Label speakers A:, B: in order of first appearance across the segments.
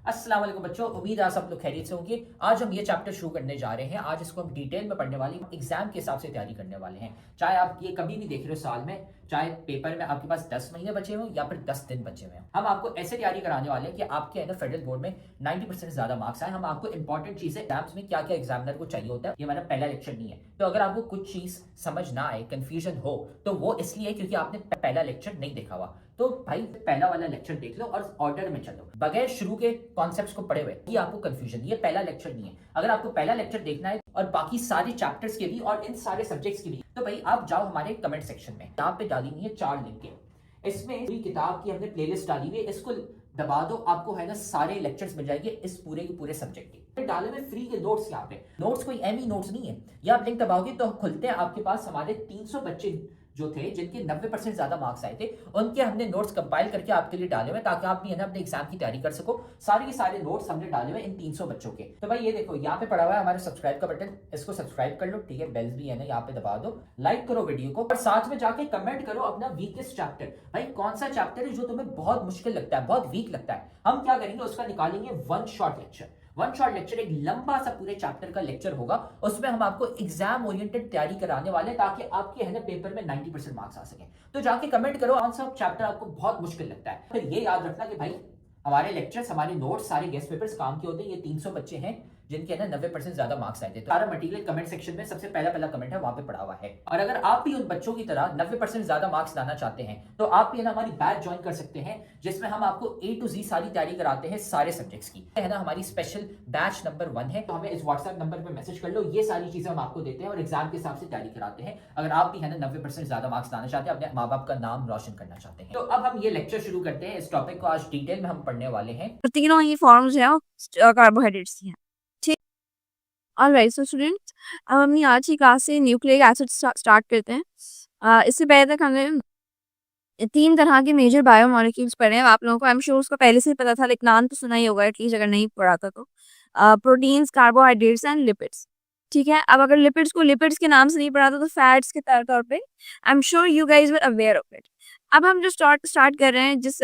A: अस्सलाम वालेकुम बच्चों, उम्मीद है आप सब लोग खैरियत से होंगे। आज हम ये चैप्टर शुरू करने जा रहे हैं। आज इसको हम डिटेल में पढ़ने वाले हैं, एग्जाम के हिसाब से तैयारी करने वाले हैं। चाहे आप ये कभी भी देख रहे हो साल में, चाहे पेपर में आपके पास 10 महीने बचे हों या फिर 10 दिन बचे हुए हैं, हम आपको ऐसे तैयारी कराने वाले हैं कि आपके है ना फेडरल बोर्ड में 90% से ज्यादा मार्क्स आए। हम आपको इंपॉर्टेंट चीजें एग्जाम्स में क्या क्या एग्जामिनर को चाहिए होता है, ये हमारा पहला लेक्चर नहीं है। तो अगर आपको कुछ चीज समझ ना आए, कंफ्यूजन हो, तो वो इसलिए क्योंकि आपने पहला लेक्चर नहीं देखा हुआ। तो भाई पहला वाला लेक्चर देख लो और ऑर्डर में चलो, बगैर शुरू के कॉन्सेप्ट्स को पढ़े हुए ये आपको कंफ्यूजन, ये पहला लेक्चर नहीं है। अगर आपको पहला लेक्चर देखना है और बाकी सारे चैप्टर्स के भी और इन सारे सब्जेक्ट्स के भी, तो भाई आप जाओ हमारे कमेंट सेक्शन में, यहाँ पे डाली हुई है 4 लिंक। इसमें पूरी किताब की हमने प्लेलिस्ट डाली हुई है, इसको दबा दो, आपको है ना सारे लेक्चर्स मिल जाएंगे इस पूरे के पूरे सब्जेक्ट के। डाले में फ्री के नोट्स, यहाँ पे नोट्स कोई एमी नोट्स नहीं है। ये आप लिंक दबाओगे तो खुलते हैं, आपके पास हमारे 300 बच्चे जो थे जिनके 90% ज्यादा मार्क्स आए थे, उनके हमने नोट्स कंपाइल करके आपके लिए डाले हुए ताकि आप भी है ना अपने एग्जाम की तैयारी कर सको। सारे के सारे नोट्स हमने डाले हुए इन 300 बच्चों के। तो भाई ये देखो यहाँ पे पड़ा हुआ है हमारे सब्सक्राइब का बटन, इसको सब्सक्राइब कर लो, ठीक है। बेल्स भी है ना यहाँ पे दबा दो, लाइक करो वीडियो को और साथ में जाके कमेंट करो अपना वीकेस्ट चैप्टर। भाई कौन सा चैप्टर है जो तुम्हें बहुत मुश्किल लगता है, बहुत वीक लगता है, हम क्या करेंगे उसका निकालेंगे one shot lecture. One shot lecture एक लंबा सा पूरे चैप्टर का लेक्चर होगा, उसमें हम आपको एग्जाम ओरिएंटेड तैयारी कराने वाले हैं ताकि आपके है ना पेपर में 90% मार्क्स आ सके। तो जाके कमेंट करो कौन सा चैप्टर आपको बहुत मुश्किल लगता है। फिर ये याद रखना कि भाई हमारे लेक्चर्स, हमारे नोट्स, सारे गेस्ट पेपर्स काम के होते हैं। ये 300 बच्चे हैं जिनके ना 90% ज्यादा मार्क्स आए थे। तो सारा मटेरियल कमेंट सेक्शन में सबसे पहला कमेंट है, वहां पे पड़ा हुआ है। और अगर आप भी उन बच्चों की तरह 90% ज्यादा मार्क्स लाना चाहते हैं तो आप भी है ना हमारी बैच ज्वाइन कर सकते हैं, जिसमें हम आपको A to Z सारी तैयारी कराते हैं सारे सब्जेक्ट्स की, है ना। हमारी स्पेशल बैच नंबर 1 है, तो हमें इस व्हाट्सएप नंबर पर मैसेज कर लो। ये सारी चीजें हम आपको देते हैं और एग्जाम के हिसाब से तैयारी कराते हैं। अगर आप भी है ना 90% ज्यादा मार्क्स लाना चाहते हैं, अपने माँ बाप का नाम रोशन करना चाहते हैं। तो अब हम ये लेक्चर शुरू करते हैं। इस टॉपिक को आज डिटेल में हम पढ़ने वाले हैं।
B: तीनों ही फॉर्म्स हैं कार्बोहाइड्रेट्स की हैं। ठीक, ऑलराइट। सो स्टूडेंट्स, अब अपनी आज की क्लास से न्यूक्लिक एसिड स्टार्ट करते हैं। इससे पहले तक हमने 3 तरह के मेजर बायोमोलिक्यूल्स पढ़े हैं। आप लोगों को आई एम श्योर उसका पहले से पता था, लेकिन नाम तो सुना ही होगा एटलीस्ट, अगर नहीं पढ़ा था तो। Proteins, carbohydrates and lipids. ठीक है, अब अगर लिपिड्स को लिपिड्स के नाम से नहीं पढ़ा था तो फैट्स के तौर पे I am sure you guys were aware of it. अब हम जो स्टार्ट कर रहे हैं जिस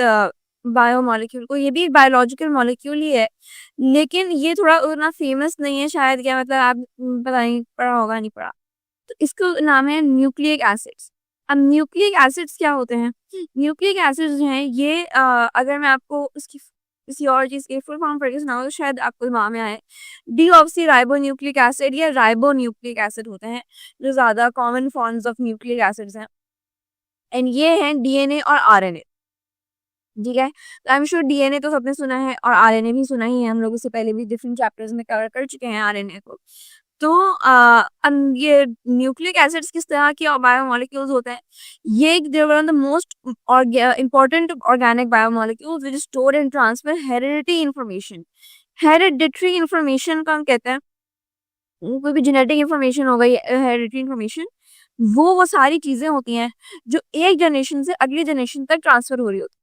B: बायोमोलिक्यूल को, ये भी एक बायोलॉजिकल मॉलिक्यूल ही है, लेकिन ये थोड़ा उतना फेमस नहीं है शायद, क्या मतलब आप पता नहीं पढ़ा होगा नहीं पढ़ा। तो इसका नाम है न्यूक्लिक एसिड्स। अब न्यूक्लिक एसिड्स क्या होते हैं? न्यूक्लिक एसिड्स जो हैं ये अगर मैं आपको उसकी किसी और चीज़ की फुल फॉर्म पढ़ के सुनाऊँ तो शायद आपको दिमाग में आए। डीऑक्सी राइबो न्यूक्लिक एसिड या राइबो न्यूक्लिक एसिड होते हैं, जो ज़्यादा common forms of nucleic acids हैं। एंड ये हैं डीएनए और आरएनए। ठीक है, तो आई एम श्योर डीएनए तो सबने सुना है और आरएनए भी सुना ही है, हम लोग इससे पहले भी डिफरेंट चैप्टर्स में कवर कर चुके हैं आरएनए को। तो ये न्यूक्लिक एसिड्स किस तरह के बायोमोलिक्यूल्स होते हैं? ये they one of the most important organic biomolecules which store and transfer hereditary information. Hereditary information का हम कहते हैं, कोई भी जेनेटिक इंफॉर्मेशन हो गई, हेरिडिटरी इंफॉर्मेशन, वो सारी चीजें होती हैं जो एक जनरेशन से अगली जनरेशन तक ट्रांसफर हो रही होती है।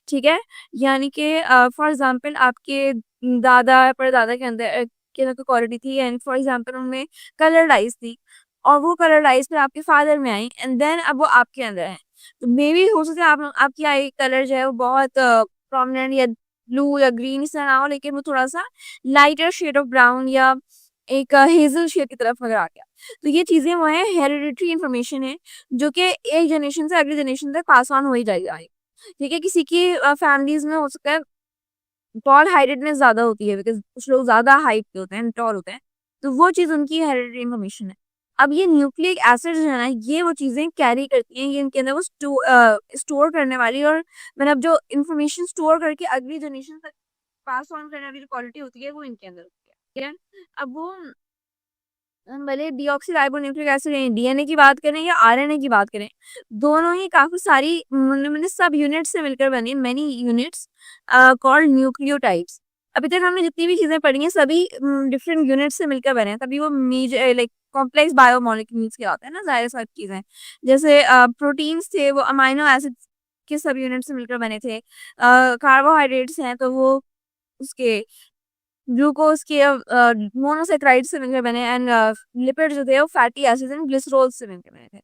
B: ठीक है, यानी कि फॉर एग्जांपल आपके दादा परदादा के अंदर के अंदर कोई क्वालिटी थी, एंड फॉर एग्जांपल उनमें कलर आइज थी, और वो कलर आइज फिर आपके फादर में आई, एंड देन अब वो आपके अंदर है। तो मे बी हो सकता है आपकी आई कलर जो है वो बहुत प्रोमिनेंट या ब्लू या ग्रीन इस तरह ना हो, लेकिन वो थोड़ा सा लाइटर शेड ऑफ ब्राउन या एक हेजल शेड की तरफ अगर आ गया, तो ये चीजें वो है हेरिडिटरी इंफॉर्मेशन है, जो कि एक जनरेशन से अगली जनरेशन तक पास ऑन हो ही जाएगा। ठीक है, किसी की फैमिलीज में हो सकता है टॉल हाइटेडनेस ज्यादा होती है, बिकॉज कुछ लोग ज्यादा हाइट के होते हैं, टॉल होते हैं, तो वो चीज उनकी हेरिडिटरी इंफॉर्मेशन है। अब ये न्यूक्लिक एसिड जो है ना, ये वो चीजें कैरी करती हैं, ये इनके अंदर वो स्टोर करने वाली, और मतलब जो इंफॉर्मेशन स्टोर करके अगली जनरेशन तक पास ऑन करने वाली जो क्वालिटी होती है वो इनके अंदर होती है। ठीक है, अब वो हम भले डीऑक्सीराइबोन्यूक्लिक एसिड डीएनए की बात करें या आरएनए की बात करें, दोनों ही काफी सारी मतलब सब यूनिट से मिलकर बनी, मेनी यूनिट्स कॉल्ड न्यूक्लियोटाइड्स। अभी तक हमने जितनी भी चीजें पढ़ी हैं सभी डिफरेंट यूनिट से मिलकर बने हैं, तभी वो मेजर लाइक कॉम्प्लेक्स बायोमोलिक्यूल्स कहलाते हैं ना, जाहिर सारी चीजें। जैसे प्रोटीन्स थे वो अमाइनो एसिड के सब यूनिट से मिलकर बने थे, कार्बोहाइड्रेट्स हैं तो वो उसके ग्लूकोज के मोनोसेक्राइड से मिलकर बने, एंड लिपिड जो थे वो फैटी एसिड एंड ग्लिसरॉल से मिलकर बने थे।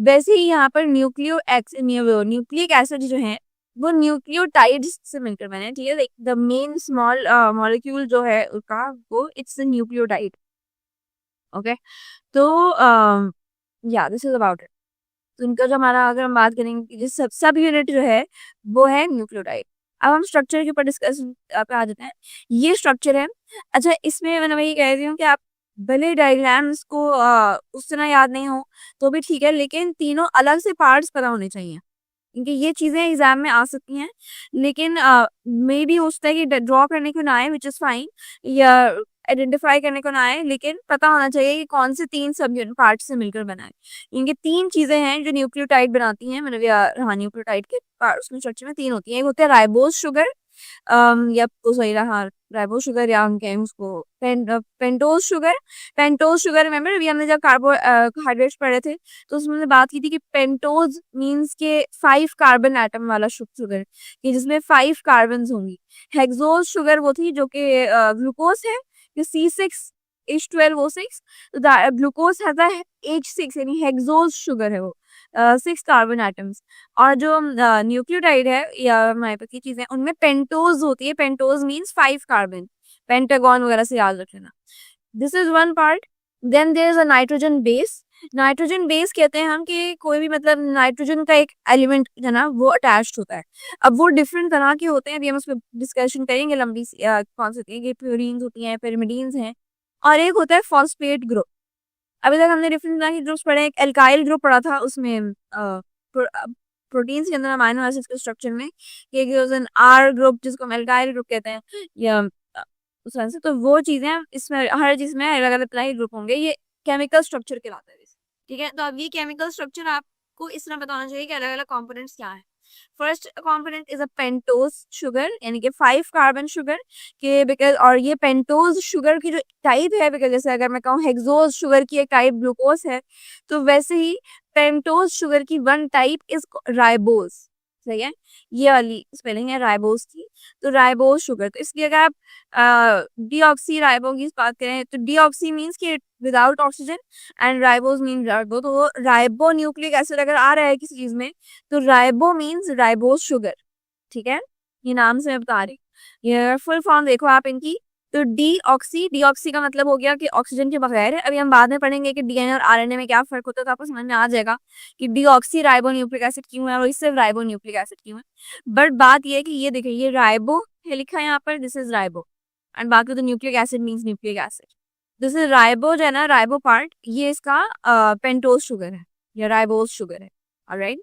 B: वैसे ही यहाँ पर न्यूक्लिक एसिड जो है वो न्यूक्लियोटाइड्स से मिलकर बने हैं, ठीक है। Like the main small molecule जो है उसका, वो इट्स न्यूक्लियोटाइड। ओके, तो या दिस इज अबाउट इट। तो इनका जो हमारा, अगर हम बात करेंगे कि जो सब यूनिट जो है वो है न्यूक्लियोटाइड। अब हम स्ट्रक्चर के ऊपर डिस्कस पे आ जाते हैं। ये स्ट्रक्चर है। अच्छा, इसमें मैं वही कह रही हूँ कि आप भले डायग्राम्स को उस तरह याद नहीं हो तो भी ठीक है, लेकिन तीनों अलग से पार्ट्स पता होने चाहिए, क्योंकि ये चीजें एग्जाम में आ सकती हैं। लेकिन मे भी हो सकता है कि ड्रॉ करने को ना आए, विच इज फाइन, या आइडेंटिफाई करने को ना आए, लेकिन पता होना चाहिए कि कौन से तीन सब यूनिट पार्ट से मिलकर बना है। इनके तीन चीजें हैं जो न्यूक्लियोटाइड बनाती हैं, मतलब या हाँ, न्यूक्लियोटाइड के उसमें स्ट्रक्चर में तीन होती हैं। एक होता है राइबोज शुगर, या वो सही रहा, राइबोज शुगर, या हम कहें उसको pentose sugar. Pentose sugar, remember अभी हमने जब कार्बोहाइड्रेट्स पढ़े थे तो उसमें हमने बात की थी कि पेंटोज मीन्स के 5 कार्बन एटम वाला शुगर, कि जिसमें 5 कार्बन होंगी। हेक्सोज शुगर वो थी जो कि ग्लूकोज है, कि C6H12O6, तो ग्लूकोज हैज अ H6, यानी हेक्सोज शुगर है वो, 6 कार्बन एटम्स। और जो न्यूक्लियोटाइड है या हमारे पास की चीजें, उनमें पेंटोज होती है। पेंटोज मीन्स 5 कार्बन, पेंटागन वगैरह से याद रख लेना। This is one part. Then there is a nitrogen base. Nitrogen base कहते हैं हम कि कोई भी, मतलब नाइट्रोजन का एक एलिमेंट है ना, वो अटैच्ड होता है। अब वो डिफरेंट तरह के होते हैं, अभी हम उस पर डिस्कशन करेंगे लंबी कौन सी होती है, प्यूरीन्स होती हैं, पिरिमिडीन्स हैं, और एक होता है फॉस्फेट ग्रुप। अभी तक हमने डिफरेंट तरह के ग्रुप्स पढ़े। एक एल्काइल ग्रुप पढ़ा था, उसमें प्रोटीन्स के अंदर अमाइनो एसिड्स के स्ट्रक्चर में, एक आर ग्रुप जिसको हम एल्काइल ग्रुप कहते हैं, या उस तरह से। तो वो चीजें इसमें, हर चीज में अलग अलग तरह के ग्रुप होंगे। ये केमिकल स्ट्रक्चर कहलाता है, ठीक है। तो अब ये केमिकल स्ट्रक्चर आपको इस तरह बताना चाहिए कि अलग अलग कॉम्पोनेंट्स क्या है। First component is a pentose sugar, यानी कि 5 कार्बन शुगर के, बिकॉज, और ये पेंटोज शुगर की जो टाइप है, बिकॉज जैसे अगर मैं कहूँ हेक्सोज शुगर की एक टाइप ग्लूकोज है, तो वैसे ही पेंटोज शुगर की वन टाइप इज राइबोज। सही है, ये वाली स्पेलिंग है राइबोज की। तो राइबोज शुगर, तो इसलिए अगर आप डीऑक्सी राइबो की बात करें तो डीऑक्सी मीन्स कि without oxygen, and ribose mean ribo. तो वो राइबो न्यूक्लिक एसिड अगर आ रहा है किसी चीज में, तो राइबो मीन्स राइबोज शुगर, ठीक है। ये नाम से मैं बता रही हूँ। ये फुल फॉर्म देखो आप इनकी। तो डीऑक्सी का मतलब हो गया कि ऑक्सीजन के बगैर है। अभी हम बाद में पढ़ेंगे कि डीएनए और आरएनए में क्या फर्क होता है, तो आपको समझ में आ जाएगा कि डीऑक्सी राइबो न्यूक्लिक एसिड क्यों है और इससे राइबो न्यूक्लिक एसिड क्यों है। बट बात ये है कि ये देखिए, ये राइबो है लिखा है यहाँ पर, दिस इज राइबो, एंड बाकी तो nucleic acid means nucleic acid. This is ribo जो है ना, राइबो पार्ट, ये इसका पेंटोज शुगर है या राइबोज शुगर है। Alright,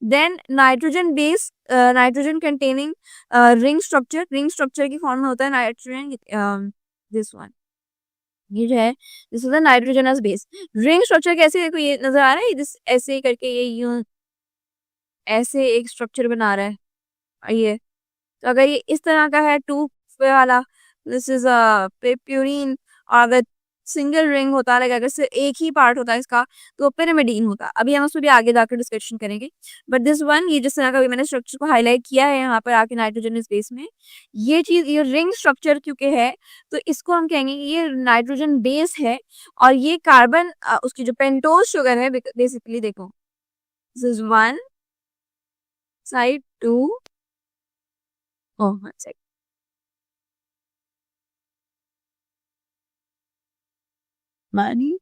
B: then nitrogen base, nitrogen containing ring structure की फॉर्म में होता है नाइट्रोजन, दिस वन, ये जो है this is the nitrogenous base. Ring structure कैसे, देखो ये नजर आ रहा है, दिस ऐसे ही करके ये यूं ऐसे एक स्ट्रक्चर बना रहा है, और ये, तो अगर ये इस तरह का है टू वाला, दिस इज अ प्यूरीन। और अगर सिंगल रिंग होता है, अगर सिर्फ एक ही पार्ट होता है इसका, तो पिरिमिडीन होता है। अभी हम उसमें भी आगे जाकर डिस्कशन करेंगे। बट दिस वन, ये जिस तरह का मैंने स्ट्रक्चर को हाईलाइट किया है यहाँ पर आके नाइट्रोजन बेस में, ये चीज, ये रिंग स्ट्रक्चर क्योंकि है, तो इसको हम कहेंगे कि ये नाइट्रोजन बेस है। और ये कार्बन, उसकी जो पेंटोज शुगर है, बेसिकली देखो, this is one side, two, oh मानी,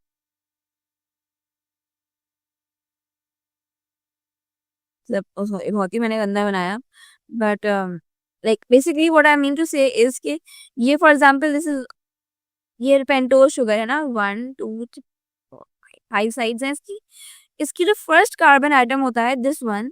B: बहुत ही मैंने गंदा बनाया। But like basically what I mean to say is कि ये फॉर एग्जांपल दिस इज, ये पेंटोज शुगर है ना, 1 2 3 4 5 साइड्स हैं इसकी। इसकी जो फर्स्ट कार्बन आइटम होता है, दिस वन,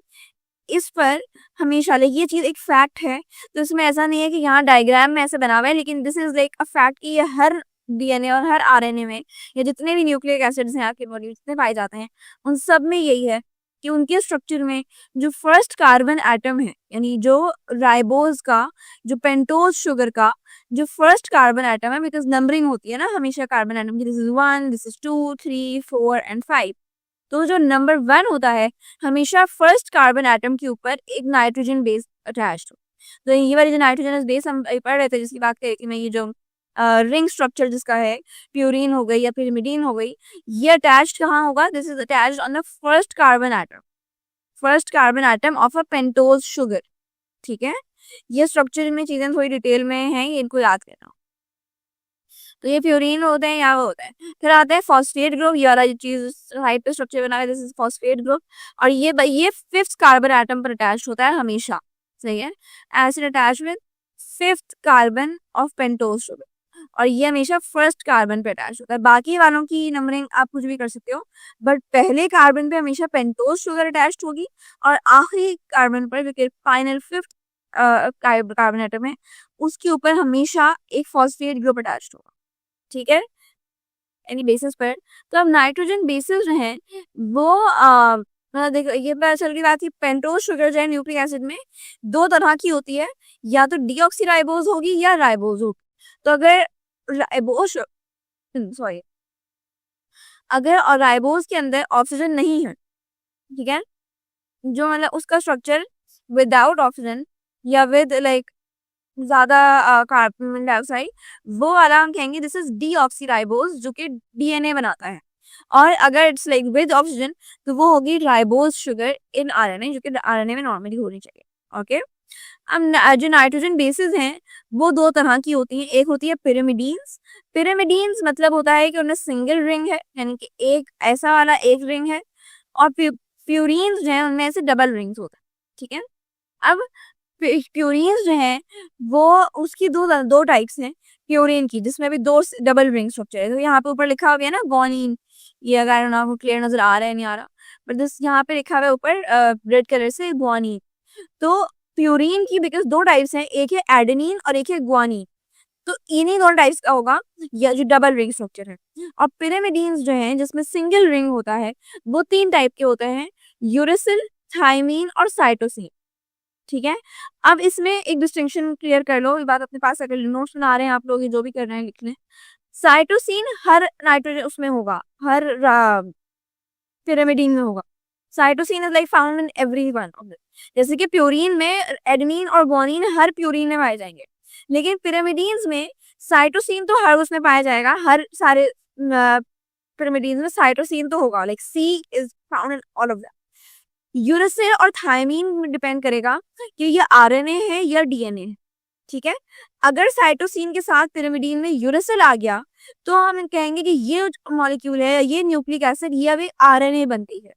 B: इस पर हमेशा, लाइक ये चीज एक फैक्ट है, तो इसमें ऐसा नहीं है कि यहाँ डायग्राम में ऐसे बना हुआ है, लेकिन this is like a fact कि ये हर डीएनए और हर आरएनए में, या जितने भी न्यूक्लिक एसिड्स हैं आपके बॉडी में जितने पाए जाते हैं, उन सब में यही है कि उनके स्ट्रक्चर में जो फर्स्ट कार्बन एटम है, यानी जो राइबोज का, जो पेंटोज शुगर का जो फर्स्ट कार्बन एटम है, बिकॉज नंबरिंग होती है ना हमेशा कार्बन एटम की, this is 1, this is 2 3 4 and 5। तो जो नंबर 1 होता है, हमेशा फर्स्ट कार्बन एटम के ऊपर एक नाइट्रोजन बेस अटैच्ड हो। तो ये वाली जो नाइट्रोजन बेस हम पढ़ रहे थे, जिसकी बात करें कि मैं, ये जो रिंग स्ट्रक्चर जिसका है, प्यूरीन हो गई या पिरिमिडीन हो गई, ये अटैच्ड कहाँ होगा, this is attached on the first carbon atom, first carbon atom of a pentose sugar. ठीक है, ये स्ट्रक्चर में चीजें थोड़ी डिटेल में हैं, ये इनको याद करना। तो ये प्यूरिन होते हैं या वो होता है। फिर आता है फॉस्फेट ग्रुप, ये वाला चीज राइट पे स्ट्रक्चर बना है, दिस इज फॉस्फेट ग्रुप। और ये फिफ्थ कार्बन एटम पर अटैच होता है हमेशा, सही है। Acid attach with fifth carbon of pentose sugar, और ये हमेशा फर्स्ट कार्बन पे अटैच होता है। बाकी वालों की नंबरिंग आप कुछ भी कर सकते हो, बट पहले कार्बन पे हमेशा पेंटोज शुगर अटैच होगी, और आखिरी कार्बन पर जो कि फाइनल फिफ्थ कार्बन एटम है, उसके ऊपर हमेशा एक फॉस्फेट ग्रुप अटैच होगा, ठीक है, एनी बेसिस पर। तो अब नाइट्रोजन बेसिस जो है वो मतलब देखो, ये पता चल रही बात है, पेंटोज शुगर जो है न्यूक्लिक एसिड में दो तरह की होती है, या तो डीऑक्सीराइबोज होगी या राइबोज होगी। तो अगर राइबोज, सॉरी, अगर और राइबोज के अंदर ऑक्सीजन नहीं है, ठीक है, जो मतलब उसका स्ट्रक्चर विदाउट ऑक्सीजन या विद लाइक ज्यादा कार्बन डाइऑक्साइड, वो वाला हम कहेंगे दिस इज डीऑक्सीराइबोज, जो कि डीएनए बनाता है। और अगर इट्स लाइक विद ऑक्सीजन तो वो होगी राइबोज शुगर इन आरएनए, जो कि आरएनए में नॉर्मली होनी चाहिए, ओके। अब जो नाइट्रोजन बेसिस हैं वो दो तरह की होती हैं, एक होती है पिरामिडीन्स। पिरामिडीन्स मतलब होता है कि उनमें सिंगल रिंग है, यानी कि एक ऐसा वाला एक रिंग है, और प्यूरीन्स जो है उनमें ऐसे डबल रिंग्स होते हैं, ठीक है। अब प्यूरीन्स जो है वो उसकी दो टाइप्स हैं प्यूरिन की, जिसमें भी दो डबल रिंग स्ट्रक्चर है। तो यहाँ पे ऊपर लिखा हुआ है ना ग्वानिन, ये अगर आपको क्लियर नजर आ रहा है नहीं आ रहा, बट दिस यहाँ पे लिखा हुआ है ऊपर रेड कलर से ग्वानिन। तो प्यूरिन की बिकॉज दो टाइप्स हैं, एक है एडेनिन और एक है ग्वानिन, तो इन्हीं दोनों टाइप्स का होगा या जो डबल रिंग स्ट्रक्चर है। और पिरामिडीन्स जो है जिसमें सिंगल रिंग होता है, वो तीन टाइप के होते हैं, यूरेसिल, थायमीन और साइटोसिन, ठीक है। अब इसमें एक डिस्टिंक्शन क्लियर कर लो, ये बात अपने पास अगर नोट्स बना रहे हैं आप लोग, ये जो भी कर रहे हैं लिख लें। साइटोसिन हर नाइट्रोजन उसमें होगा, हर पिरामिडीन में होगा। Cytosine is like found in every one of this, जैसे कि प्यूरीन में एडेनिन और ग्वानिन हर प्यूरीन में पाए जाएंगे, लेकिन पिरामिडीन्स में साइटोसिन तो हर उसमें पाया जाएगा, हर सारे पिरामिडीन्स में साइटोसिन तो होगा, like C is found in all of them. Uracil और थायमीन डिपेंड करेगा कि ये आरएनए है या डीएनए है, ठीक है। अगर साइटोसिन के साथ पिरामिडीन में यूरेसिल आ गया तो हम कहेंगे कि ये मॉलिक्यूल है, ये न्यूक्लिक एसिड, ये अभी आरएनए बनती है,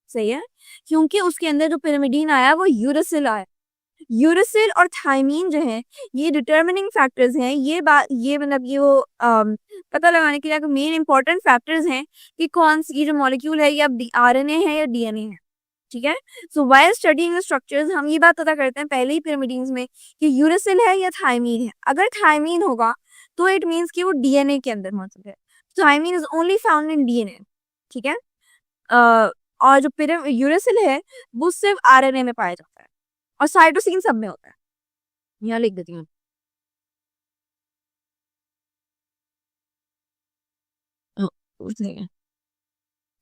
B: सही है, क्योंकि उसके अंदर जो पिरामिडीन आया वो यूरेसिल आया। यूरेसिल और थायमीन जो है ये डिटर्मिनिंग फैक्टर्स हैं, ये बात ये मतलब ये वो पता लगाने के लिए मेन इंपॉर्टेंट फैक्टर्स हैं कि कौन सी जो मॉलिक्यूल है या आरएनए है या डीएनए है, ठीक है। सो वाइल स्टडीइंग स्ट्रक्चर्स हम ये बात पता करते हैं पहले ही पिरामिडीन्स में कि यूरेसिल है या थायमीन है। अगर थायमीन होगा तो इट मीन्स कि वो डीएनए के अंदर मौजूद है, thymine is only found in DNA, ठीक है। और जो यूरेसिल है वो सिर्फ आरएनए में पाया जाता है, और साइटोसिन सब में होता है। यहाँ लिख देती हूँ,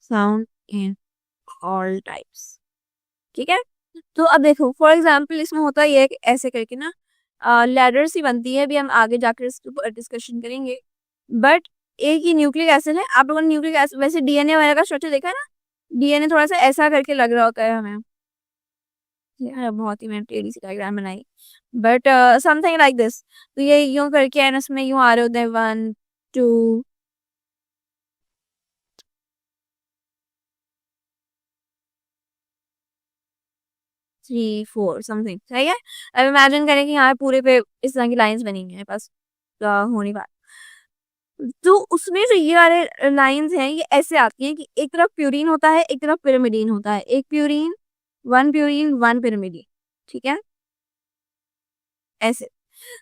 B: साउंड इन ऑल टाइप्स, ठीक है। तो अब देखो फॉर एग्जाम्पल इसमें होता ही है कि ऐसे करके ना लैडर सी बनती है, अभी हम आगे जाकर इसके ऊपर डिस्कशन करेंगे। बट एक ही न्यूक्लिक एसिड है, आप लोगों ने न्यूक्लिक एसिड वैसे डीएनए वगैरह का स्ट्रक्चर देखा है ना, डीएनए थोड़ा सा ऐसा करके लग रहा होता है हमें, यार बहुत ही मैंने टेढ़ी सी डायग्राम बनाई, बट समथिंग लाइक दिस। तो ये यूं करके एंड इसमें यूं आ रहे होते हैं 1 2 3 4 समथिंग, सही है। अब इमेजिन करें कि यहाँ पूरे पे इस तरह की लाइंस बनी हुई हैं, बस हो नहीं बात। तो उसमें जो ये वाले लाइंस हैं ये ऐसे आती हैं कि एक तरफ प्यूरीन होता है, एक तरफ पिरामिडीन होता है, एक प्यूरीन वन पिरामिडीन, ठीक है, ऐसे।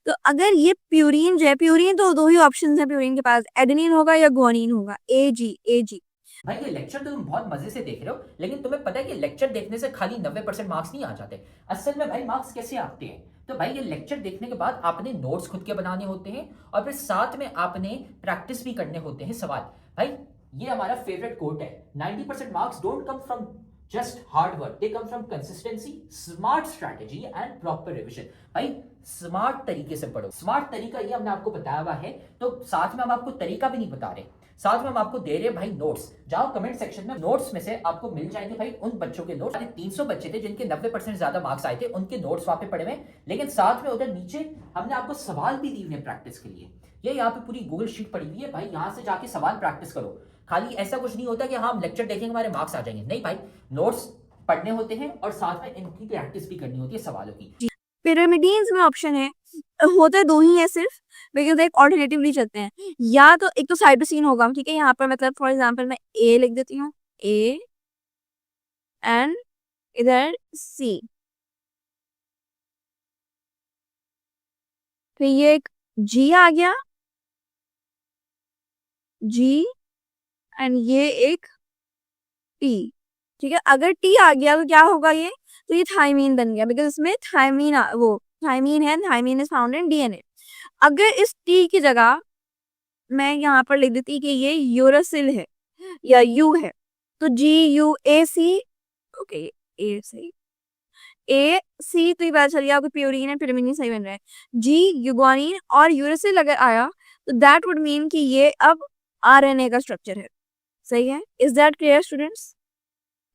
B: तो अगर ये प्यूरीन जो है, प्यूरीन तो दो ही ऑप्शन है प्यूरीन के पास, एडेनिन होगा या ग्वानिन होगा, ए जी।
A: भाई ये लेक्चर तो तुम बहुत मजे से देख रहे हो, लेकिन तुम्हें पता है कि लेक्चर देखने से खाली 90% मार्क्स नहीं आ जाते। असल में भाई मार्क्स कैसे आते हैं, तो भाई ये लेक्चर देखने के बाद आपने नोट्स खुद के बनाने होते हैं, और फिर साथ में आपने प्रैक्टिस भी करने होते हैं सवाल। भाई ये हमारा फेवरेट कोट है, 90% marks don't come from just hard work, they come from consistency, smart strategy and proper revision. भाई स्मार्ट तरीके से पढ़ो, स्मार्ट तरीका ये हमने आपको बताया हुआ है, तो साथ में हम आपको तरीका भी नहीं बता रहे, साथ में हम आपको दे रहे हैं भाई नोट्स। जाओ कमेंट सेक्शन में, नोट्स में से आपको मिल जाएंगे भाई उन बच्चों के नोट्स। 300 बच्चे थे जिनके 90% ज्यादा मार्क्स आए थे, उनके नोट्स वहां पे पड़े हुए। लेकिन साथ में उधर नीचे हमने आपको सवाल भी दिए हुए प्रैक्टिस के लिए। ये यहाँ पे पूरी गूगल शीट पड़ी हुई है भाई, यहाँ से जाके सवाल प्रैक्टिस करो। खाली ऐसा कुछ नहीं होता कि हाँ हम लेक्चर देखेंगे हमारे मार्क्स आ जाएंगे, नहीं भाई, नोट्स पढ़ने होते हैं और साथ में इनकी प्रैक्टिस भी करनी होती है सवालों की।
B: पिरामिडियंस में ऑप्शन है, होते दो ही है सिर्फ, लेकिन एक ऑल्टरनेटिव नहीं चलते हैं। या तो एक तो साइटोसिन होगा, ठीक है, यहाँ पर मतलब फॉर एग्जांपल मैं ए लिख देती हूँ, ए एंड इधर सी, फिर ये एक जी आ गया, जी, एंड ये एक टी, ठीक है। अगर टी आ गया तो क्या होगा ये, तो ये थायमीन बन गया, बिकॉज इसमें थायमीन वो थायमीन है, thymine is found in DNA. अगर इस टी की जगह मैं यहाँ पर लिख देती कि ये यूरासिल है या यू है, तो जी यू ए सी, ओके, ए सही, ए सी, तो ये पता चल गया आपको प्योरीन है, पिरामिडीन सही बन रहा है। जी यूग्वानिन और यूरासिल अगर आया तो दैट वुड मीन कि ये अब आरएनए का स्ट्रक्चर है, सही है। Is that clear students?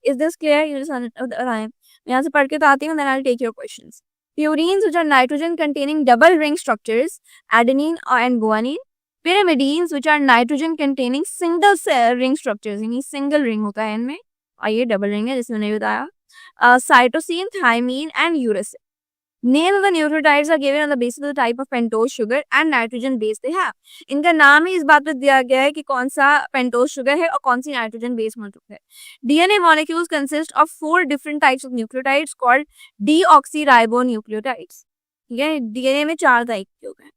B: Is this clear? मैं यहाँ से पढ़ के तो आती हूँ, then I will take your questions. Purines, which are nitrogen containing double ring structures, adenine and guanine. Pyrimidines, which are nitrogen containing single ring structures, यानी single ring होता है इनमें, और ये double ring है जिसमें मैंने बताया। Cytosine, thymine and uracil. Name of the nucleotides are given on the basis of the type of pentose sugar and nitrogen base they have. इनका नाम ही इस बात पर दिया गया है कि कौन सा पेंटोज शुगर है और कौन सी नाइट्रोजन बेस मौजूद है। DNA molecules consist of 4 different types of nucleotides called deoxyribonucleotides. ठीक है, DNA में 4 टाइप के होते हैं।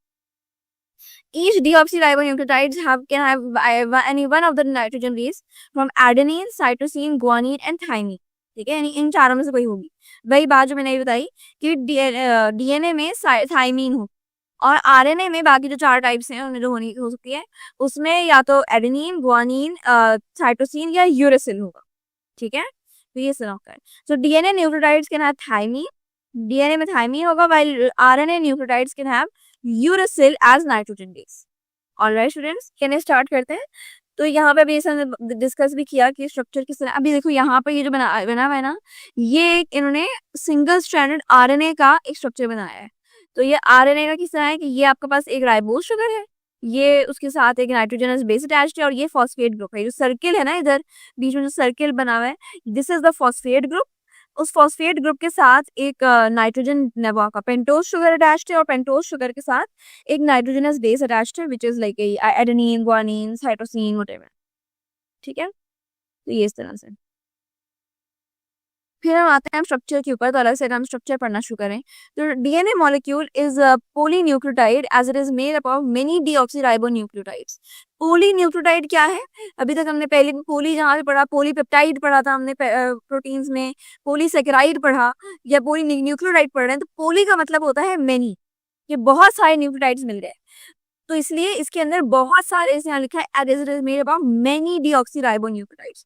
B: Each deoxyribonucleotides can have any one of the nitrogen base from adenine, cytosine, guanine and thymine. ठीक है, यानी इन चारों में से कोई होगी। वही बात जो मैंने बताई कि डीएनए में थायमीन हो और आरएनए में बाकी जो 4 टाइप्स हैं उनमें जो होनी हो सकती है, उसमें या तो एडेनिन, गुआनिन, साइटोसिन या यूरासिल होगा, ठीक है। तो ये सुना होता है। So DNA nucleotides can have thymine, DNA में थायमीन होगा, while RNA nucleotides can have uracil as nitrogen base. Alright students, can start करते हैं। तो यहाँ पे अभी हमने डिस्कस भी किया कि स्ट्रक्चर किस तरह। अभी देखो यहाँ पे ये जो बना हुआ है ना, ये इन्होंने सिंगल स्ट्रैंडेड आरएनए का एक स्ट्रक्चर बनाया है। तो ये आरएनए का किस तरह है कि ये आपके पास एक राइबोज शुगर है, ये उसके साथ एक नाइट्रोजनस बेस अटैच्ड है और ये फॉस्फेट ग्रुप है। जो सर्किल है ना इधर बीच में जो सर्किल बना हुआ है, this is the phosphate group. उस फॉस्फेट ग्रुप के साथ एक नाइट्रोजन नेवा का पेंटोज शुगर अटैच्ड है और पेंटोज शुगर के साथ एक नाइट्रोजनस बेस अटैच्ड है which is like adenine, guanine, cytosine whatever, ठीक है। तो ये इस तरह से फिर हम आते हैं स्ट्रक्चर के ऊपर, तो अलग से हम स्ट्रक्चर पढ़ना शुरू करें। तो DNA molecule is polynucleotide as it is made up of many deoxyribonucleotides. Polynucleotide क्या है? अभी तक हमने पहले पोली जहाँ पे पढ़ा, पॉलीपेप्टाइड पढ़ा था हमने प्रोटीन्स में, पॉलीसेकेराइड पढ़ा या पॉलीन्यूक्लियोटाइड पढ़ रहे हैं। तो पोली का मतलब होता है मेनी, ये बहुत सारे न्यूक्लियोटाइड्स मिल रहे हैं, तो इसलिए इसके अंदर बहुत सारे, यहाँ लिखा है as it is made up of many deoxyribonucleotides.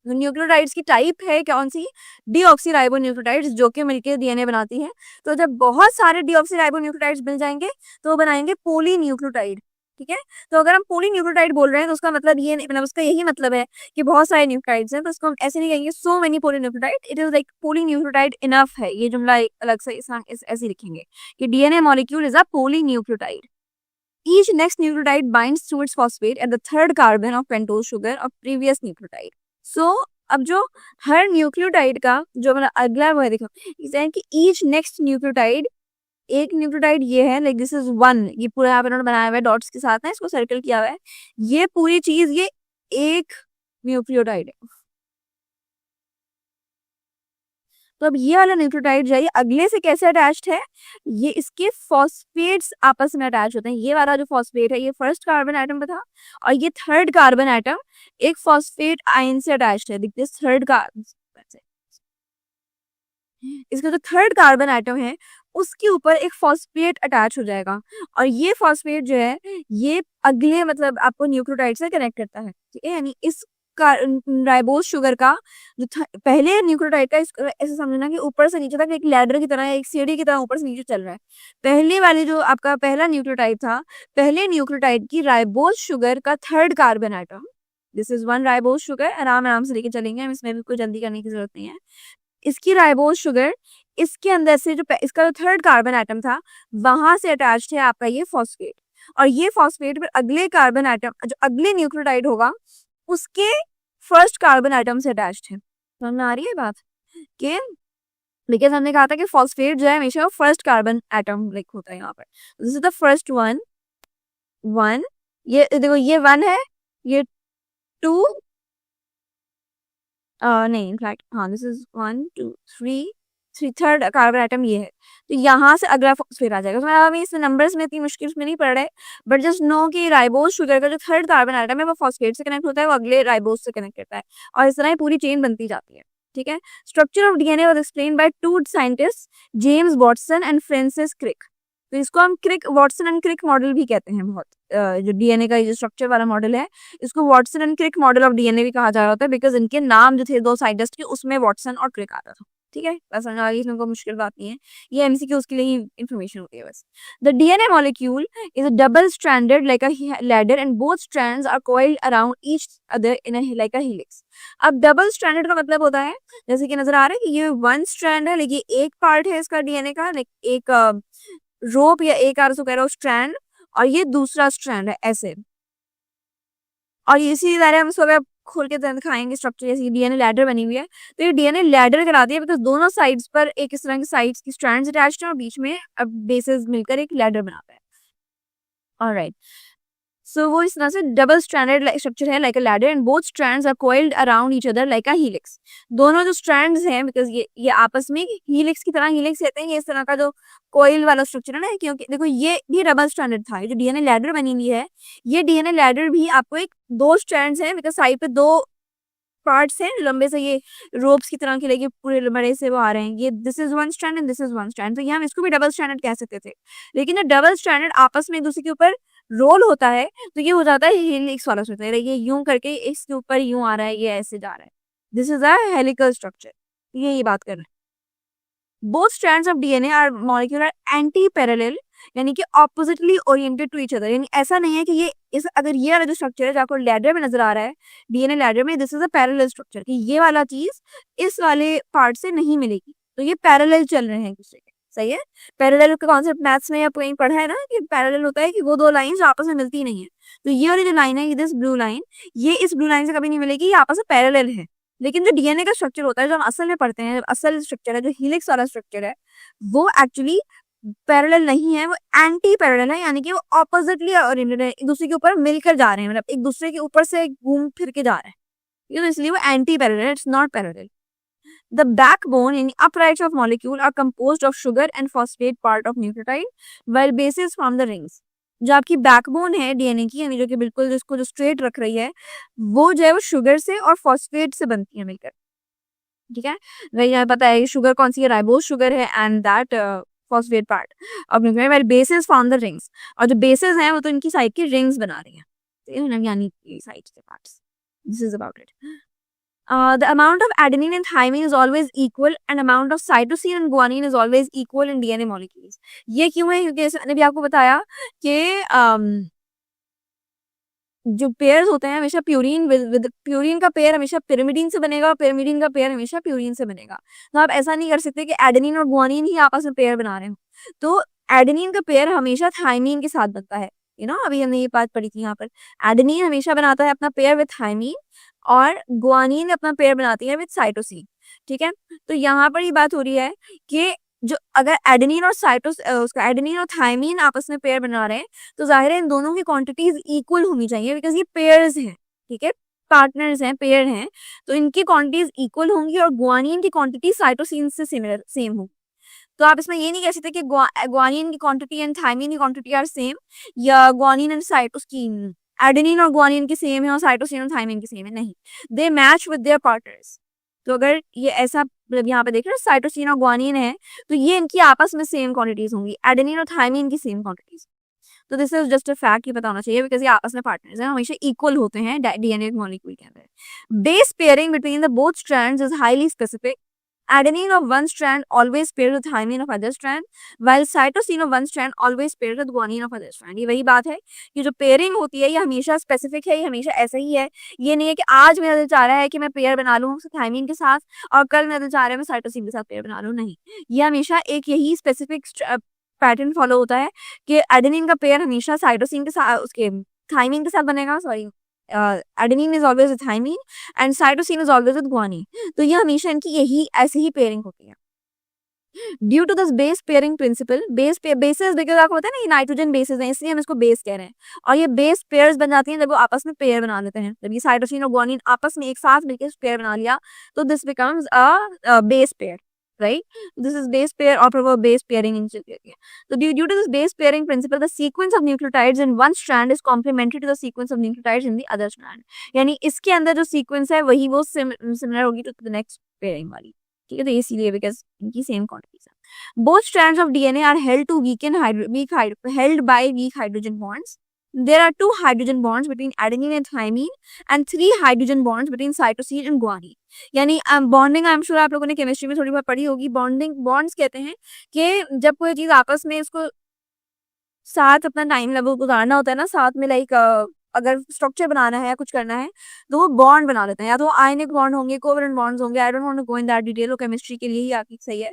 B: Nucleotides की टाइप है कौन सी? डीऑक्सीराइबोन्यूक्लियोटाइड्स, जो कि मिलकर डीएनए बनाती है। तो जब बहुत सारे डीऑक्सीराइबोन्यूक्लियोटाइड्स मिल जाएंगे तो बनाएंगे पॉलीन्यूक्लियोटाइड, ठीक है। तो अगर हम पॉलीन्यूक्लियोटाइड बोल रहे हैं तो उसका मतलब ये नहीं, मतलब उसका यही मतलब है कि बहुत सारे न्यूक्लियोटाइड्स हैं। तो उसको हम ऐसे नहीं कहेंगे so many polynucleotide, it is like polynucleotide enough है। ये जुमला एक अलग से ऐसे लिखेंगे कि DNA molecule is a polynucleotide. Each next nucleotide binds to its phosphate at the third carbon of pentose sugar of previous nucleotide. So, अब जो हर न्यूक्लियोटाइड का जो मतलब अगला वो है, देखो इसे कि ईच नेक्स्ट न्यूक्लियोटाइड, एक न्यूक्लियोटाइड ये है लाइक दिस इज वन, ये पूरा यहाँ पे उन्होंने बनाया हुआ है डॉट्स के साथ ना, इसको सर्कल किया हुआ है, ये पूरी चीज ये एक न्यूक्लियोटाइड है। तो अब ये वाला न्यूक्लियोटाइड जो है ये अगले से कैसे अटैच्ड है? ये इसके फॉस्फेट्स आपस में अटैच होते हैं। ये वाला जो फॉस्फेट है ये फर्स्ट कार्बन एटम पे था और ये थर्ड कार्बन एटम एक फॉस्फेट आयन से अटैच्ड है। देखते थर्ड कार्बन, इसका जो थर्ड कार्बन एटम है उसके ऊपर एक फॉस्फेट अटैच हो जाएगा और ये फॉस्फेट जो है ये अगले मतलब आपको न्यूक्लियोटाइड से कनेक्ट करता है, ठीक है। यानी इस राइबोज शुगर का जो पहले न्यूक्लियोटाइड का ऐसे समझना कि ऊपर से नीचे तक एक लैडर की तरह, एक सीढ़ी की तरह ऊपर से नीचे चल रहा है। पहले वाले जो आपका पहला न्यूक्लियोटाइड था, पहले न्यूक्लियोटाइड की राइबोज शुगर का 3rd carbon atom, this is 1 ribose sugar, आराम आराम से लेके चलेंगे हम, इसमें भी कोई जल्दी करने की जरूरत नहीं है। इसकी राइबोज शुगर, इसके अंदर से जो इसका जो 3rd कार्बन एटम था, वहां से अटैच्ड है आपका ये फॉस्फेट, और ये फॉस्फेट फिर अगले कार्बन एटम, जो अगले न्यूक्लियोटाइड होगा उसके 1st कार्बन एटम से अटैच्ड है। समझ में आ रही है बात? कि बिकॉज हमने कहा था कि फॉस्फेट जो है हमेशा 1st कार्बन एटम लाइक होता है यहाँ पर। This is the first one, ये देखो ये 1 है, ये 2, नहीं इनफैक्ट हाँ this is 1 2 3 3rd carbon atom ये है। तो यहाँ से अगला फॉस्फेट आ जाएगा। तो मैं अभी इसमें नंबर्स में इतनी मुश्किल में नहीं पड़ रहे, बट जस्ट नो कि राइबोज शुगर का जो 3rd कार्बन एटम है वो फॉस्फेट से कनेक्ट होता है, वो अगले राइबोज से कनेक्ट करता है, और इस तरह ही पूरी चेन बनती जाती है। ठीक है। Structure of DNA was explain by 2 scientist, James Watson and Francis Crick. तो इसको हम Crick, Watson and Crick model भी कहते हैं। बहुत जो डीएनए का जो स्ट्रक्चर वाला मॉडल है, इसको Watson and Crick model of DNA भी कहा जा रहा होता है, बिकॉज इनके नाम जो थे 2 साइंटिस्ट के, उसमें वॉटसन और क्रिक आता था। ठीक है, बस समझ आ गई, इसमें कोई मुश्किल बात नहीं है, ये एमसीक्यू उसके लिए ही इन्फॉर्मेशन होती है बस। The DNA molecule is a double stranded like a ladder and both strands are coiled around each other in like a helix. अब डबल स्ट्रैंडेड का मतलब होता है, जैसे कि नजर आ रहा है कि ये 1 स्ट्रैंड है, लेकिन एक पार्ट है इसका डीएनए का, एक रोप या एक आर कह रहा हूँ स्ट्रैंड, और ये दूसरा स्ट्रैंड है ऐसे, और इसी तरह हम इसको खोल के दिखाएंगे स्ट्रक्चर, जैसे डीएनए लैडर बनी हुई है, तो ये डीएनए लैडर कराती है बिकॉज दोनों साइड्स पर एक इस तरह की साइड्स की स्ट्रैंड्स अटैच्ड हैं, और बीच में अब बेसेस मिलकर एक लैडर बनाता है। ऑलराइट, सो वो इस तरह से डबल स्ट्रैंडेड स्ट्रक्चर है like a ladder, and both strands are coiled around each other like a helix. दोनों जो स्ट्रैंड्स हैं, बिकॉज ये आपस में हेलिक्स की तरह, हेलिक्स कहते हैं ये इस तरह का जो कोयल वाला स्ट्रक्चर है ना, क्योंकि देखो ये भी डबल स्ट्रैंडेड था, ये जो डीएनए लैडर बनी हुई है, ये डीएनए लैडर भी आपको एक 2 स्ट्रैंड्स हैं, बिकॉज साइड पे 2 पार्ट्स हैं लंबे से, ये रोप्स की तरह के लेके पूरे बड़े से वो आ रहे हैं, ये this is 1 strand and this is 1 strand, तो ये हम इसको भी डबल स्ट्रैंडेड कह सकते थे। लेकिन जब डबल स्ट्रैंडेड आपस में एक दूसरे के ऊपर रोल होता है, तो ये हो जाता है हेलिक्स वाला स्ट्रक्चर, ये यूं करके इसके ऊपर यूं आ रहा है, ये ऐसे जा रहा है, this is a helical structure, ये बात कर रहे हैं। Both strands of DNA are molecular anti parallel, यानी कि oppositely oriented to each other, यानी ऐसा नहीं है कि ये इस, अगर ये वाला जो स्ट्रक्चर है जो आपको लैडर में नजर आ रहा है, डीएनए लैडर में, this is a parallel structure, कि ये वाला चीज इस वाले पार्ट से नहीं मिलेगी, तो ये पैरेलल चल रहे हैं एक दूसरे के। सही है। पैरेलल का कॉन्सेप्ट मैथ्स में या कहीं पढ़ा है ना, कि पैरेलल होता है कि वो 2 लाइंस आपस में मिलती नहीं है, तो ये वाली जो लाइन है, दिस ब्लू लाइन, ये इस ब्लू लाइन से कभी नहीं मिलेगी, ये आपस में पैरेलल है। लेकिन जो डीएनए का स्ट्रक्चर होता है, जो हम असल में पढ़ते हैं, असल स्ट्रक्चर है जो हेलिक्स वाला स्ट्रक्चर है, वो एक्चुअली पैरेलल नहीं है, वो एंटी पैरेलल है, यानी कि वो ऑपोजिटली ओरिएंटेड है, एक दूसरे के ऊपर मिलकर जा रहे हैं, मतलब एक दूसरे के ऊपर से घूम फिर के जा रहे हैं, तो इसलिए वो anti parallel, it's not parallel. The backbone in uprights of molecule are composed of sugar and phosphate part of nucleotide, while bases form the rings. जो आपकी बैकबोन है डीएनए की, यानी जो कि बिल्कुल जिसको जो स्ट्रेट रख रही है, वो जो है वो शुगर से और फॉस्फेट से बनती है मिलकर। ठीक है, वही यहाँ पता है शुगर कौन सी है, राइबोज शुगर है, and that phosphate part of nucleotide, while bases form the rings, और जो बेसेस हैं वो तो इनकी साइड की रिंग्स बना रही हैं, यानी साइड के parts. This is about it. The amount of adenine and thymine is always equal, and amount of cytosine and guanine is always equal in DNA molecules. ये क्यों है? क्योंकि जैसे मैंने भी आपको बताया कि जो पेयर्स होते हैं हमेशा प्यूरिन विद प्यूरिन का पेयर हमेशा पिरिमिडीन से बनेगा, और पिरिमिडीन का पेयर हमेशा प्यूरिन से बनेगा। तो आप ऐसा नहीं कर सकते कि एडेनिन और गुआनिन ही आपस में पेयर बना रहे हो, तो एडेनिन का पेयर हमेशा थाइमिन के साथ बनता है, अभी हमने ये बात पढ़ी थी यहाँ पर। एडेनिन हमेशा बनाता है अपना पेयर विद थाइमिन, और गुआनिन अपना पेयर बनाती है विद साइटोसिन। ठीक है, तो यहाँ पर ये बात हो रही है कि जो अगर एडेनिन और उसका एडेनिन और थाइमिन आपस में पेयर बना रहे हैं, तो जाहिर है इन दोनों की क्वांटिटीज इक्वल होनी चाहिए, बिकॉज ये पेयर्स हैं। ठीक है, पार्टनर्स हैं, पेयर हैं, तो इनकी क्वांटिटीज इक्वल होंगी, और गुआनिन की क्वांटिटी साइटोसिन से सेम होगी। तो आप इसमें ये नहीं कह सकते कि गुआनिन की क्वांटिटी एंड थाइमिन की क्वांटिटी आर सेम, या गुआनिन एंड साइटोसिन, एडेनिन और गुआनिन की सेम है और साइटोसिन और थाइमिन की सेम है, नहीं, दे मैच विद देयर पार्टनर्स। तो अगर ये ऐसा, मतलब यहाँ पे देख रहे हो साइटोसिन और गुआनिन है, तो ये इनकी आपस में सेम क्वांटिटीज होंगी, एडेनिन और थाइमिन की सेम क्वांटिटीज। तो this is just a fact, ये पता होना चाहिए, बिकॉज ये आपस में पार्टनर्स हैं, हमेशा इक्वल होते हैं डीएनए मॉलिक्यूल के अंदर। Base pairing between the both strands is highly specific. Adenine of one strand always paired with thymine of other strand, while cytosine of one strand always paired with guanine of other strand। ये वही बात है कि जो pairing होती है ये हमेशा स्पेसिफिक है, ये हमेशा ऐसा ही है। ये नहीं है कि आज मेरा दिल चाह रहा है कि मैं पेयर बना लूँ थायमीन के साथ और कल मेरा दिल चाह रहा है मैं साइटोसिन के साथ पेयर बना लूँ, नहीं। ये हमेशा एक यही स्पेसिफिक पैटर्न फॉलो होता है कि एडेनिन का पेयर हमेशा साइटोसिन के साथ, उसके थायमीन के साथ बनेगा, sorry adenine is always with thymine and cytosine is always with guanine. तो ये हमेशा इनकी यही ऐसे ही पेयरिंग होती है। Due to this base pairing principle, bases because आपको पता है ना ये नाइट्रोजन बेसेस हैं, इसलिए हम इसको बेस कह रहे हैं। और ये बेस पेयर्स बन जाती हैं जब वो आपस में पेयर बना लेते हैं, जब ये साइटोसिन और गुआनिन आपस में एक साथ मिलकर पेयर बना लिया तो this becomes a base pair, right? This is base pair or proper base pairing in children. So due to this base pairing principle, the sequence of nucleotides in one strand is complementary to the sequence of nucleotides in the other strand. यानी इसके अंदर जो sequence है वही वो similar होगी to the next pairing वाली, ठीक है? तो ये इसीलिए because इनकी same quantities है। Both strands of DNA are held to held by weak hydrogen bonds. There are 2 hydrogen bonds between adenine and thymine and 3 hydrogen bonds between cytosine and guanine. यानी bonding I am sure आप लोगों ने chemistry में थोड़ी बहुत पढ़ी होगी। Bonding bonds कहते हैं कि जब कोई चीज आपस में इसको साथ अपना टाइम लेवल गुजारना होता है ना, साथ में लाइक अगर स्ट्रक्चर बनाना है या कुछ करना है तो वो बॉन्ड बना लेते हैं, या तो आयनिक बॉन्ड होंगे, कोवेलेंट बॉन्ड्स होंगे, I don't want to go in that detail, वो केमिस्ट्री के लिए ही आपकी सही है,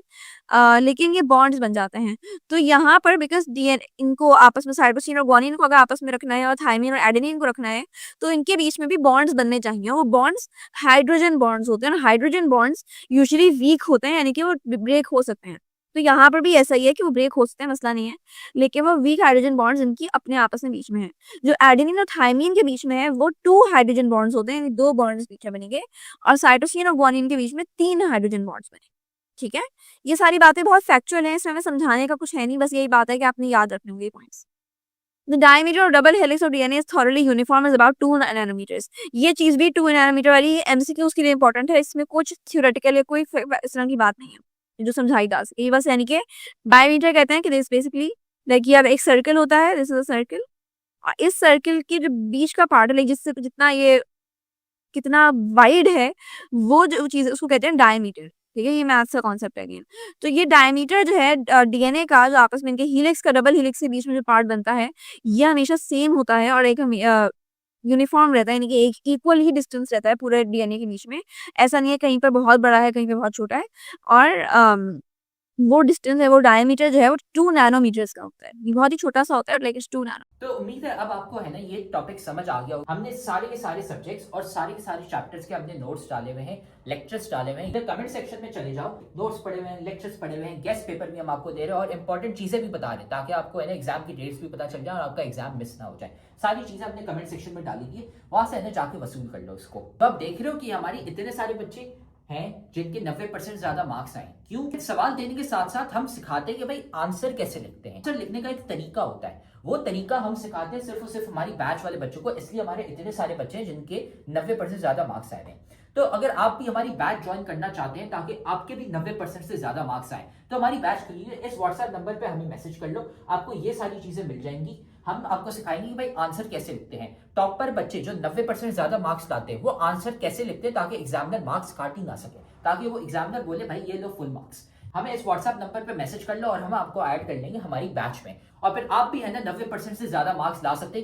B: लेकिन ये बॉन्ड्स बन जाते हैं। तो यहाँ पर बिकॉज डीएनए इनको आपस में साइटोसिन और गुआनिन को अगर आपस में रखना है और थायमीन और एडेनिन को रखना है तो इनके बीच में भी बॉन्ड्स बनने चाहिए। वो बॉन्ड्स हाइड्रोजन बॉन्ड्स होते हैं और हाइड्रोजन बॉन्ड्स यूजुअली वीक होते हैं, यानी कि वो ब्रेक हो सकते हैं। तो यहाँ पर भी ऐसा ही है कि वो ब्रेक हो सकते हैं, मसला नहीं है, लेकिन वो वीक हाइड्रोजन बॉन्ड्स इनकी अपने आपस में बीच में है। जो एडेनिन और थायमीन के बीच में है वो 2 हाइड्रोजन बॉन्ड्स होते हैं, 2 बॉन्ड्स बीच में बनेंगे, और साइटोसिन और गुआनिन के बीच में 3 हाइड्रोजन बॉन्ड्स बने, ठीक है? ये सारी बातें बहुत फैक्चुअल हैं, इसमें हमें समझाने का कुछ है नहीं, बस यही बात है कि आपने याद रखने होंगे points. The diameter of double helix of DNA is thoroughly uniform is about 2 nanometers. ये चीज भी 2 नैनोमीटर वाली MCQ के लिए इंपॉर्टेंट है, इसमें कुछ थ्योरेटिकल या कोई इस तरह की बात नहीं है जो समझाई जा सके। ये बस यानी कि डायमीटर कहते हैं कि दिस बेसिकली लाइक ये एक सर्कल होता है, दिस इज अ सर्कल, और इस सर्कल के जो बीच का पार्ट है लाइक जिससे जितना ये कितना वाइड है वो जो चीज उसको कहते हैं डायमीटर, ठीक है? ये मैथ्स का कॉन्सेप्ट है अगेन। तो ये डायमीटर जो है डीएनए का, जो आपस में इनके हीलिक्स का डबल हीलिक्स के बीच में जो पार्ट बनता है ये हमेशा सेम होता है और एक यूनिफॉर्म रहता है, यानी कि एक इक्वल ही डिस्टेंस रहता है पूरे डीएनए के बीच में। ऐसा नहीं है कहीं पर बहुत बड़ा है कहीं पर बहुत छोटा है, और वो डिस्टेंस है, वो डायमीटर जो है वो 2 नैनोमीटर्स का होता है, ये बहुत ही छोटा सा होता है, लाइक 2 नैनो।
A: तो उम्मीद है अब आपको है ना ये टॉपिक समझ आ गया। हमने सारे के सारे सब्जेक्ट्स और सारे के सारे चैप्टर्स के हमने नोट्स डाले हुए हैं, लेक्चर्स डाले हुए हैं। इधर कमेंट सेक्शन में चले जाओ, नोट्स पढ़े हुए हैं, लेक्चर्स पढ़े हुए हैं, गेस्ट पेपर भी हम आपको दे रहे हैं और इंपॉर्टेंट चीजें भी बता रहे हैं ताकि आपको है ना एग्जाम की डेट्स भी पता चल जाए और आपका एग्जाम मिस ना हो जाए। सारी चीजें हमने कमेंट सेक्शन में डाली थी, वहां से है ना जाके वसूल कर लो इसको। तो आप देख रहे हो कि हमारी इतने सारे बच्चे हैं जिनके 90% ज्यादा मार्क्स आए। क्यों? सवाल देने के साथ साथ हम सिखाते हैं कि भाई आंसर कैसे लिखते हैं। आंसर लिखने का एक तरीका होता है, वो तरीका हम सिखाते हैं सिर्फ और सिर्फ हमारी बैच वाले बच्चों को, इसलिए हमारे इतने सारे बच्चे हैं जिनके 90% ज्यादा मार्क्स आए हैं। तो अगर आप भी हमारी बैच ज्वाइन करना चाहते हैं ताकि आपके भी 90% से ज्यादा मार्क्स आए तो हमारी बैच के लिए इस व्हाट्सएप नंबर पे हमें मैसेज कर लो, आपको ये सारी चीजें मिल जाएंगी। हम आपको सिखाएंगे कि भाई आंसर कैसे लिखते हैं। टॉपर बच्चे जो 90% ज्यादा मार्क्स लाते हैं वो आंसर कैसे लिखते हैं ताकि एग्जामिनर मार्क्स काट ही ना सके, ताकि वो एग्जामिनर बोले भाई ये लो फुल मार्क्स। हमें इस व्हाट्सएप नंबर पे मैसेज कर लो और हम आपको ऐड कर लेंगे हमारी बैच में, और फिर आप भी है ना 90% से ज्यादा मार्क्स ला सकते हैं।